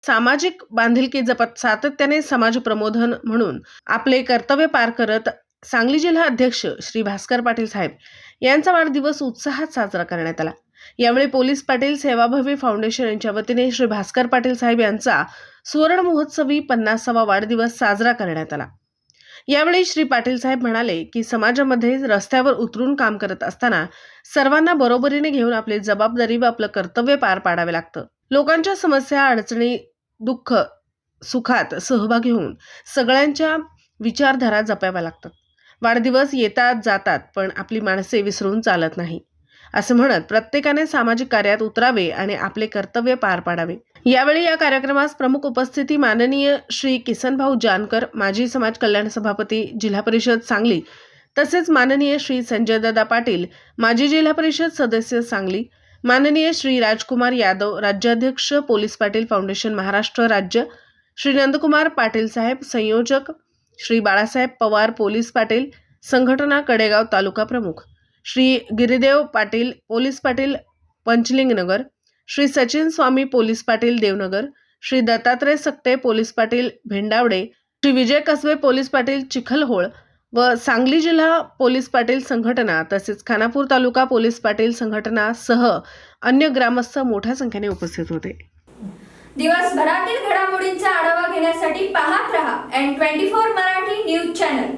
सामाजिक बांधिलकी जपत सातत्याने समाज प्रबोधन म्हणून आपले कर्तव्य पार करत सांगली जिल्हा अध्यक्ष श्री भास्कर पाटील साहेब यांचा वाढदिवस उत्साहात साजरा करण्यात आला। यावेळी पोलीस पाटील सेवाभावी फाउंडेशन यांच्या वतीने श्री भास्कर पाटील साहेब यांचा सुवर्ण महोत्सवी 50वा वाढदिवस साजरा करण्यात आला। यावेळी श्री पाटील साहेब म्हणाले की समाजामध्ये रस्त्यावर उतरून काम करत असताना सर्वांना बरोबरीने घेऊन आपली जबाबदारी व आपलं कर्तव्य पार पाडावे लागतं। लोकांच्या समस्या, अडचणी, दुःख, सुखात सहभागी होऊन सगळ्यांच्या विचारधारा जपाव्या लागतात। वाढदिवस येतात जातात पण आपली माणसे विसरून चालत नाही, असं म्हणत प्रत्येकाने सामाजिक कार्यात उतरावे आणि आपले कर्तव्य पार पाडावे। यावेळी या कार्यक्रमास प्रमुख उपस्थिती माननीय श्री किसनभाऊ जानकर, माजी समाज कल्याण सभापती जिल्हा परिषद सांगली, तसेच माननीय श्री संजयदादा पाटील, माजी जिल्हा परिषद सदस्य सांगली, माननीय श्री राजकुमार यादव, राज्याध्यक्ष पोलीस पाटील फाउंडेशन महाराष्ट्र राज्य, श्री नंदकुमार पाटील साहेब, संयोजक श्री बाळासाहेब पवार पोलीस पाटील संघटना कडेगाव तालुका प्रमुख, श्री गिरिदेव पाटील पोलीस पाटील पंचलिंग नगर, श्री सचिन स्वामी पोलीस पाटील देवनगर, श्री दत्तात्रय सक्ते पोलीस पाटील भेंडावडे, श्री विजय कसबे पोलीस पाटील चिखलहोळ व सांगली जिल्हा पोलीस पाटील संघटना तसेच खानापूर तालुका पोलीस पाटील संघटना सह अन्य ग्रामस्थ मोठ्या संख्येने उपस्थित होते। दिवसभरातील घडामोडींचा आढावा घेण्यासाठी पाहत रहा N24 मराठी न्यूज चॅनल।